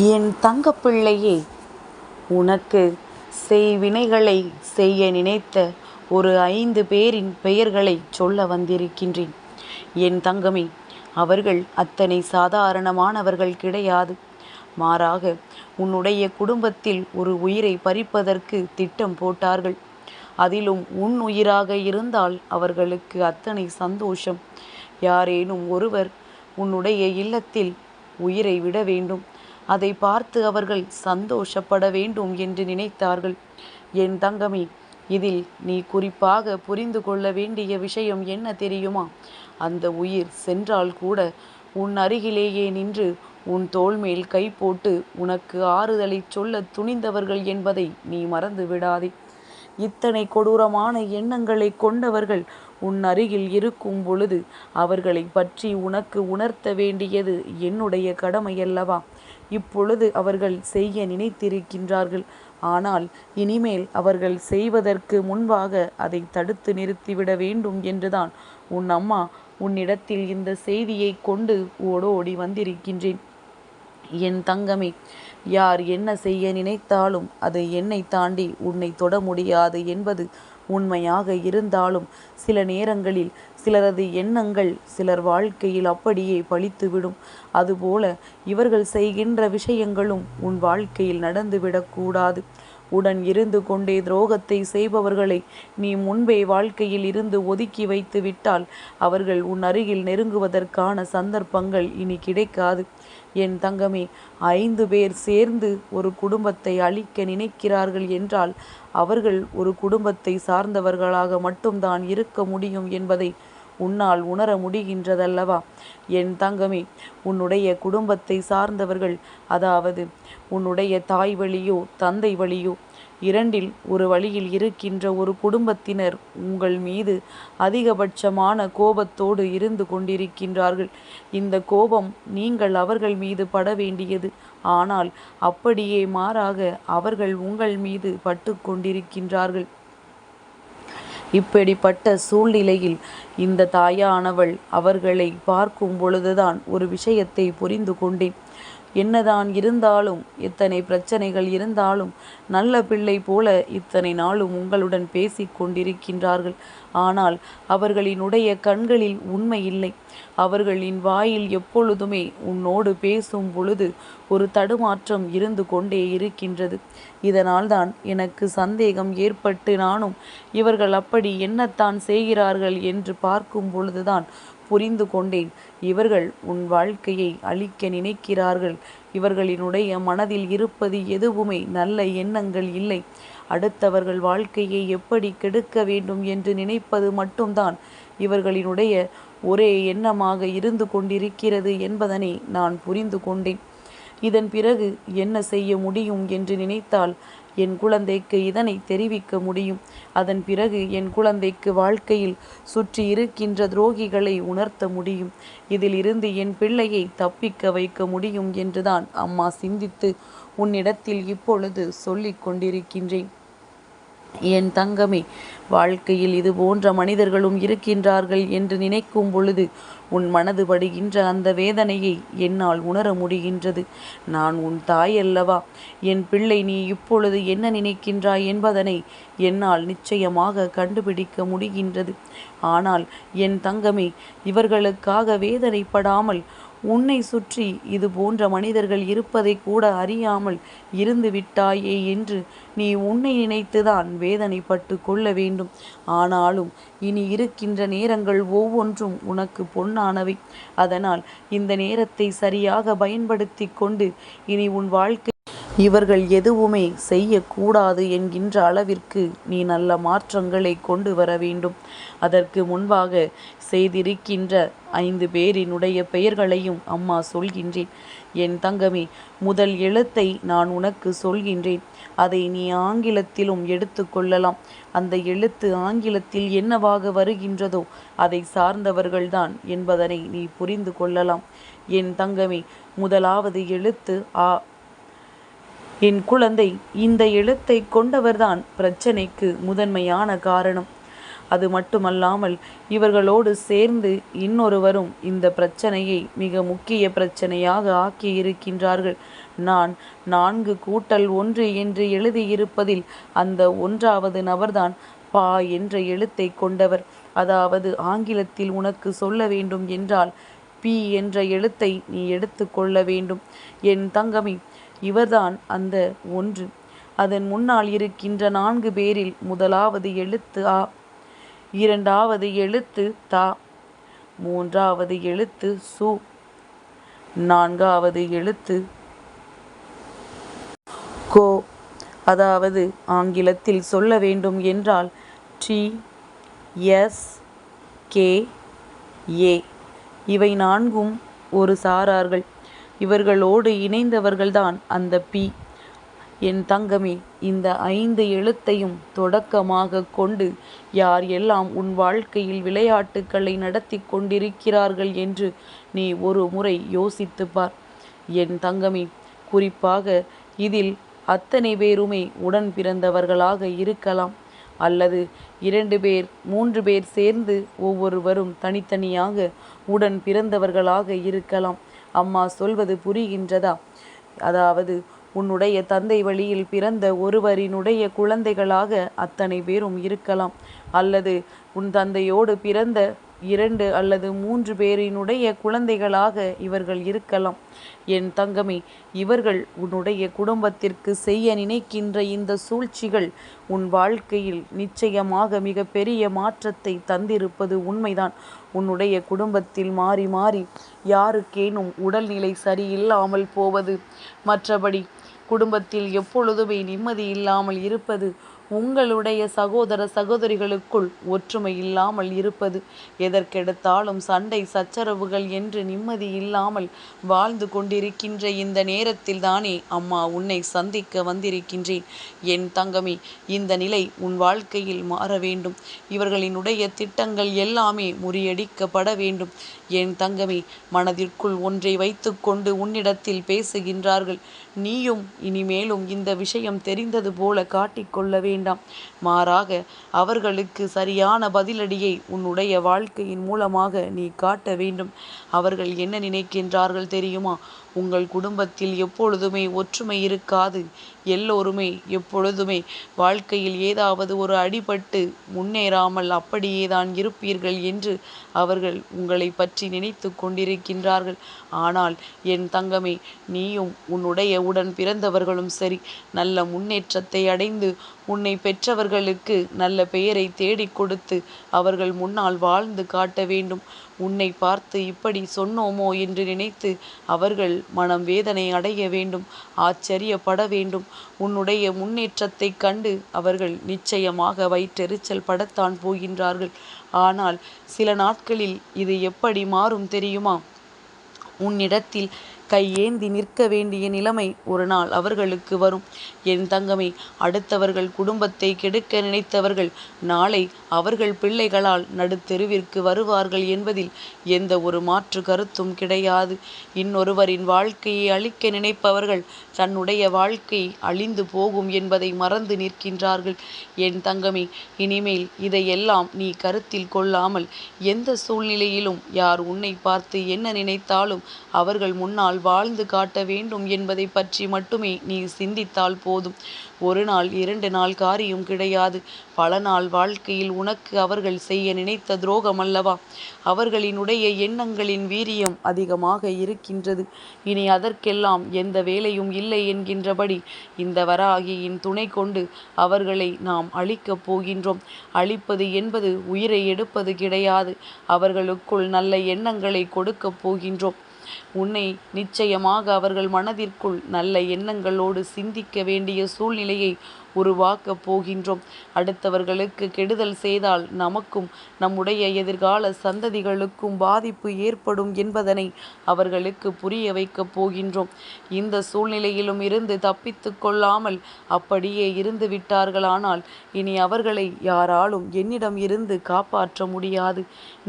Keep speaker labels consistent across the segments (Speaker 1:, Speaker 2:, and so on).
Speaker 1: என் தங்கப்பிள்ளையே, உனக்கு செய்வினைகளை செய்ய நினைத்த ஒரு 5 பேரின் பெயர்களைச் சொல்ல வந்திருக்கின்றேன். என் தங்கமே, அவர்கள் அத்தனை சாதாரணமானவர்கள் கிடையாது. மாறாக உன்னுடைய குடும்பத்தில் ஒரு உயிரை பறிப்பதற்கு திட்டம் போட்டார்கள். அதிலும் உன் உயிராக இருந்தால் அவர்களுக்கு அத்தனை சந்தோஷம். யாரேனும் ஒருவர் உன்னுடைய இல்லத்தில் உயிரை விட வேண்டும், அதை பார்த்து அவர்கள் சந்தோஷப்பட வேண்டும் என்று நினைத்தார்கள். என் தங்கமே, இதில் நீ குறிப்பாக புரிந்து கொள்ள வேண்டிய விஷயம் என்ன தெரியுமா? அந்த உயிர் சென்றால் கூட உன் அருகிலேயே நின்று உன் தோள் மேல் கை போட்டு உனக்கு ஆறுதலை சொல்ல துணிந்தவர்கள் என்பதை நீ மறந்து விடாதே. இத்தனை கொடூரமான எண்ணங்களை கொண்டவர்கள் உன் அருகில் இருக்கும் பொழுது அவர்களை பற்றி உனக்கு உணர்த்த வேண்டியது என்னுடைய கடமையல்லவா? இப்பொழுது அவர்கள் செய்ய நினைத்திருக்கின்றார்கள். ஆனால் இனிமேல் அவர்கள் செய்வதற்கு முன்பாக அதை தடுத்து நிறுத்திவிட வேண்டும் என்றுதான் உன் அம்மா உன்னிடத்தில் இந்த செய்தியை கொண்டு ஓடோடி வந்திருக்கின்றேன். என் தங்கமே, யார் என்ன செய்ய நினைத்தாலும் அது என்னை தாண்டி உன்னை தொட முடியாது என்பது உண்மையாக இருந்தாலும் சில நேரங்களில் சிலரது எண்ணங்கள் சிலர் வாழ்க்கையில் அப்படியே பலித்துவிடும். அதுபோல இவர்கள் செய்கின்ற விஷயங்களும் உன் வாழ்க்கையில் நடந்துவிடக்கூடாது. உடன் இருந்து கொண்டே துரோகத்தை செய்பவர்களை நீ முன்பே வாழ்க்கையில் இருந்து ஒதுக்கி வைத்து விட்டால் அவர்கள் உன் அருகில் நெருங்குவதற்கான சந்தர்ப்பங்கள் இனி கிடைக்காது. என் தங்கமே, 5 பேர் சேர்ந்து ஒரு குடும்பத்தை அழிக்க நினைக்கிறார்கள் என்றால் அவர்கள் ஒரு குடும்பத்தை சார்ந்தவர்களாக மட்டும்தான் இருக்க முடியும் என்பதை உன்னால் உணர முடிகின்றதல்லவா? என் தங்கமே, உன்னுடைய குடும்பத்தை சார்ந்தவர்கள், அதாவது உன்னுடைய தாய் வழியோ தந்தை வழியோ, இரண்டில் ஒரு வழியில் இருக்கின்ற ஒரு குடும்பத்தினர் உங்கள் மீது அதிகபட்சமான கோபத்தோடு இருந்து கொண்டிருக்கின்றார்கள். இந்த கோபம் நீங்கள் அவர்கள் மீது பட வேண்டியது. ஆனால் அப்படியே மாறாக அவர்கள் உங்கள் மீது பட்டு கொண்டிருக்கின்றார்கள். இப்படிப்பட்ட சூழ்நிலையில் இந்த தாயானவள் அவர்களை பார்க்கும் பொழுதுதான் ஒரு விஷயத்தை புரிந்து கொண்டேன். என்னதான் இருந்தாலும், எத்தனை பிரச்சனைகள் இருந்தாலும், நல்ல பிள்ளை போல இத்தனை நாளும் உங்களுடன் பேசி கொண்டிருக்கின்றார்கள். ஆனால் அவர்களினுடைய கண்களில் உண்மை இல்லை. அவர்களின் வாயில் எப்பொழுதுமே உன்னோடு பேசும் பொழுது ஒரு தடுமாற்றம் இருந்து கொண்டே இருக்கின்றது. இதனால்தான் எனக்கு சந்தேகம் ஏற்பட்டு நானும் இவர்கள் அப்படி என்னத்தான் செய்கிறார்கள் என்று பார்க்கும் பொழுதுதான் புரிந்து கொண்டேன். இவர்கள் உன் வாழ்க்கையை அழிக்க நினைக்கிறார்கள். இவர்களினுடைய மனதில் இருப்பது எதுவுமே நல்ல எண்ணங்கள் இல்லை. அடுத்தவர்கள் வாழ்க்கையை எப்படி கெடுக்க வேண்டும் என்று நினைப்பது மட்டும்தான் இவர்களினுடைய ஒரே எண்ணமாக இருந்து கொண்டிருக்கிறது என்பதனை நான் புரிந்து கொண்டேன். இதன் பிறகு என்ன செய்ய முடியும் என்று நினைத்தால் என் குழந்தைக்கு இதனை தெரிவிக்க முடியும். அதன் பிறகு என் குழந்தைக்கு வாழ்க்கையில் சுற்றி இருக்கின்ற துரோகிகளை உணர்த்த முடியும். இதில் இருந்து என் பிள்ளையை தப்பிக்க வைக்க முடியும் என்றுதான் அம்மா சிந்தித்து உன்னிடத்தில் இப்பொழுது சொல்லிக் கொண்டிருக்கின்றேன். என் தங்கமே, வாழ்க்கையில் இது போன்ற மனிதர்களும் இருக்கின்றார்கள் என்று நினைக்கும் பொழுது உன் மனது படுகின்ற அந்த வேதனையை என்னால் உணர முடிகின்றது. நான் உன் தாய் அல்லவா? என் பிள்ளை, நீ இப்பொழுது என்ன நினைக்கின்றாய் என்பதனை என்னால் நிச்சயமாக கண்டுபிடிக்க முடிகின்றது. ஆனால் என் தங்கமே, இவர்களுக்காக வேதனைப்படாமல் உன்னை சுற்றி இது போன்ற மனிதர்கள் இருப்பதை கூட அறியாமல் இருந்து விட்டாயே என்று நீ உன்னை நினைத்துதான் வேதனைப்பட்டு கொள்ள வேண்டும். ஆனாலும் இனி இருக்கின்ற நேரங்கள் ஒவ்வொன்றும் உனக்கு பொன்னானவை. அதனால் இந்த நேரத்தை சரியாக பயன்படுத்தி கொண்டு இனி உன் வாழ்க்கை இவர்கள் எதுவுமே செய்யக்கூடாது என்கின்ற அளவிற்கு நீ நல்ல மாற்றங்களை கொண்டு வர வேண்டும். அதற்கு முன்பாக செய்திருக்கின்ற 5 பேரினுடைய பெயர்களையும் அம்மா சொல்கின்றேன். என் தங்கமே, முதல் எழுத்தை நான் உனக்கு சொல்கின்றேன். அதை நீ ஆங்கிலத்திலும் எடுத்துக்கொள்ளலாம். அந்த எழுத்து ஆங்கிலத்தில் என்னவாக வருகின்றதோ அதை சார்ந்தவர்கள்தான் என்பதனை நீ புரிந்து கொள்ளலாம். என் தங்கமே, முதலாவது எழுத்து ஆ. என் குழந்தை, இந்த எழுத்தை கொண்டவர்தான் பிரச்சனைக்கு முதன்மையான காரணம். அது மட்டுமல்லாமல் இவர்களோடு சேர்ந்து இன்னொருவரும் இந்த பிரச்சனையை மிக முக்கிய பிரச்சனையாக ஆக்கியிருக்கின்றார்கள். நான் 4+1 என்று எழுதியிருப்பதில் அந்த 1வது நபர்தான் பா என்ற எழுத்தை கொண்டவர். அதாவது ஆங்கிலத்தில் உனக்கு சொல்ல வேண்டும் என்றால் பி என்ற எழுத்தை நீ எடுத்து கொள்ள வேண்டும். என் தங்கமே, இவர்தான் அந்த 1. அதன் முன்னால் இருக்கின்ற 4 பேரில் முதலாவது எழுத்து ஆ, 2வது எழுத்து தா, 3வது எழுத்து சு, 4வது எழுத்து கோ. அதாவது ஆங்கிலத்தில் சொல்ல வேண்டும் என்றால் TSKA. இவை 4ம் ஒரு சாரார்கள். இவர்களோடு இணைந்தவர்கள்தான் அந்த பி. என் தங்கமே, இந்த 5 எழுத்தையும் தொடக்கமாக கொண்டு யார் எல்லாம் உன் வாழ்க்கையில் விளையாட்டுக்களை நடத்தி கொண்டிருக்கிறார்கள் என்று நீ ஒரு முறை யோசித்துப்பார். என் தங்கமே, குறிப்பாக இதில் அத்தனை பேருமே உடன் பிறந்தவர்களாக இருக்கலாம், அல்லது 2 பேர் 3 பேர் சேர்ந்து ஒவ்வொருவரும் தனித்தனியாக உடன் பிறந்தவர்களாக இருக்கலாம். அம்மா சொல்வது புரிகின்றதா? அதாவது உன்னுடைய தந்தை வழியில் பிறந்த ஒருவரினுடைய குழந்தைகளாக அத்தனை பேரும் இருக்கலாம், அல்லது உன் தந்தையோடு பிறந்த 2 அல்லது 3 பேரினுடைய குழந்தைகளாக இவர்கள் இருக்கலாம். என் தங்கமே, இவர்கள் உன்னுடைய குடும்பத்திற்கு செய்ய நினைக்கின்ற இந்த சூழ்ச்சிகள் உன் வாழ்க்கையில் நிச்சயமாக மிக பெரிய மாற்றத்தை தந்திருப்பது உண்மைதான். உன்னுடைய குடும்பத்தில் மாறி மாறி யாருக்கேனும் உடல்நிலை சரியில்லாமல் போவது, மற்றபடி குடும்பத்தில் எப்பொழுதுமே நிம்மதி இல்லாமல் இருப்பது, உங்களுடைய சகோதர சகோதரிகளுக்குள் ஒற்றுமை இல்லாமல் இருப்பது, எதற்கெடுத்தாலும் சண்டை சச்சரவுகள் என்று நிம்மதி இல்லாமல் வாழ்ந்து கொண்டிருக்கின்ற இந்த நேரத்தில் தானே அம்மா உன்னை சந்திக்க வந்திருக்கின்றேன். என் தங்கமே, இந்த நிலை உன் வாழ்க்கையில் மாற வேண்டும். இவர்களினுடைய திட்டங்கள் எல்லாமே முறியடிக்கப்பட வேண்டும். என் தங்கமே, மனதிற்குள் ஒன்றை வைத்துக்கொண்டு உன்னிடத்தில் பேசுகின்றார்கள். நீயும் இனிமேலும் இந்த விஷயம் தெரிந்தது போல காட்டிக்கொள்ள வேண்டாம். மாறாக அவர்களுக்கு சரியான பதிலடியை உன்னுடைய வாழ்க்கையின் மூலமாக நீ காட்ட வேண்டும். அவர்கள் என்ன நினைக்கின்றார்கள் தெரியுமா? உங்கள் குடும்பத்தில் எப்பொழுதுமே ஒற்றுமை இருக்காது. எல்லோருமே எப்பொழுதுமே வாழ்க்கையில் ஏதாவது ஒரு அடிபட்டு முன்னேறாமல் அப்படியே தான் இருப்பீர்கள் என்று அவர்கள் உங்களை பற்றி நினைத்து கொண்டிருக்கின்றார்கள். ஆனால் என் தங்கமே, நீயும் உன்னுடைய உடன் பிறந்தவர்களும் சரி, நல்ல முன்னேற்றத்தை அடைந்து உன்னை பெற்றவர்களுக்கு நல்ல பெயரை தேடிக் கொடுத்து அவர்கள் முன்னால் வாழ்ந்து காட்ட வேண்டும். உன்னை பார்த்து இப்படி சொன்னோமோ என்று நினைத்து அவர்கள் மனம் வேதனை அடைய வேண்டும், ஆச்சரியப்பட வேண்டும். உன்னுடைய முன்னேற்றத்தை கண்டு அவர்கள் நிச்சயமாக வயிற்றெரிச்சல் படத்தான் போகின்றார்கள். ஆனால் சில நாட்களில் இது எப்படி மாறும் தெரியுமா? உன்னிடத்தில் கையேந்தி நிற்க வேண்டிய நிலைமை ஒரு நாள் அவர்களுக்கு வரும். என் தங்கமே, அடுத்தவர்கள் குடும்பத்தை கெடுக்க நினைத்தவர்கள் நாளை அவர்கள் பிள்ளைகளால் நடுத்தெருவிற்கு வருவார்கள் என்பதில் எந்த ஒரு மாற்று கருத்தும் கிடையாது. இன்னொருவரின் வாழ்க்கையை அழிக்க நினைப்பவர்கள் தன்னுடைய வாழ்க்கை அழிந்து போகும் என்பதை மறந்து நிற்கின்றார்கள். என் தங்கமே, இனிமேல் இதையெல்லாம் நீ கருத்தில் கொள்ளாமல் எந்த சூழ்நிலையிலும் யார் உன்னை பார்த்து என்ன நினைத்தாலும் அவர்கள் முன்னால் வாழ்ந்து காட்ட வேண்டும் என்பதை பற்றி மட்டுமே நீ சிந்தித்தால் போதும். 1 நாள் 2 நாள் காரியம் கிடையாது. பல நாள் வாழ்க்கையில் உனக்கு அவர்கள் செய்ய நினைத்த துரோகம் அல்லவா? அவர்களினுடைய எண்ணங்களின் வீரியம் அதிகமாக இருக்கின்றது. இனி அதற்கெல்லாம் எந்த வேலையும் இல்லை என்கின்றபடி இந்த வராகியின் துணை கொண்டு அவர்களை நாம் அழிக்கப் போகின்றோம். அழிப்பது என்பது உயிரை எடுப்பது கிடையாது. அவர்களுக்குள் நல்ல எண்ணங்களை கொடுக்கப் போகின்றோம். உன்னை நிச்சயமாக அவர்கள் மனதிற்குள் நல்ல எண்ணங்களோடு சிந்திக்க வேண்டிய சூழ்நிலையை உருவாக்கப் போகின்றோம். அடுத்தவர்களுக்கு கெடுதல் செய்தால் நமக்கும் நம்முடைய எதிர்கால சந்ததிகளுக்கும் பாதிப்பு ஏற்படும் என்பதனை அவர்களுக்கு புரிய வைக்கப் போகின்றோம். இந்த சூழ்நிலையிலும் இருந்து தப்பித்து கொள்ளாமல் அப்படியே இருந்து விட்டார்களானால் இனி அவர்களை யாராலும் என்னிடம் இருந்து காப்பாற்ற முடியாது.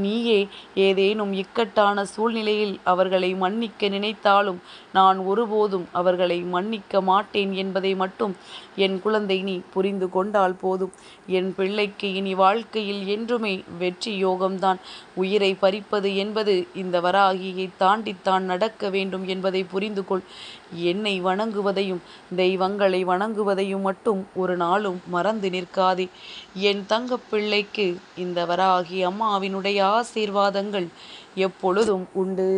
Speaker 1: நீயே ஏதேனும் இக்கட்டான சூழ்நிலையில் அவர்களை மன்னிக்க நினைத்தாலும் நான் ஒருபோதும் அவர்களை மன்னிக்க மாட்டேன் என்பதை மட்டும் என் குழந்தை நீ புரிந்து கொண்டால் போதும். என் பிள்ளைக்கு இனி வாழ்க்கையில் என்றுமே வெற்றி யோகம்தான். உயிரை பறிப்பது என்பது இந்த வராகியை தாண்டித்தான் நடக்க வேண்டும் என்பதை புரிந்து கொள். என்னை வணங்குவதையும் தெய்வங்களை வணங்குவதையும் மட்டும் ஒரு நாளும் மறந்து நிற்காதே. என் தங்கப் பிள்ளைக்கு இந்த வராகி அம்மாவினுடைய ஆசீர்வாதங்கள் எப்பொழுதும் உண்டு.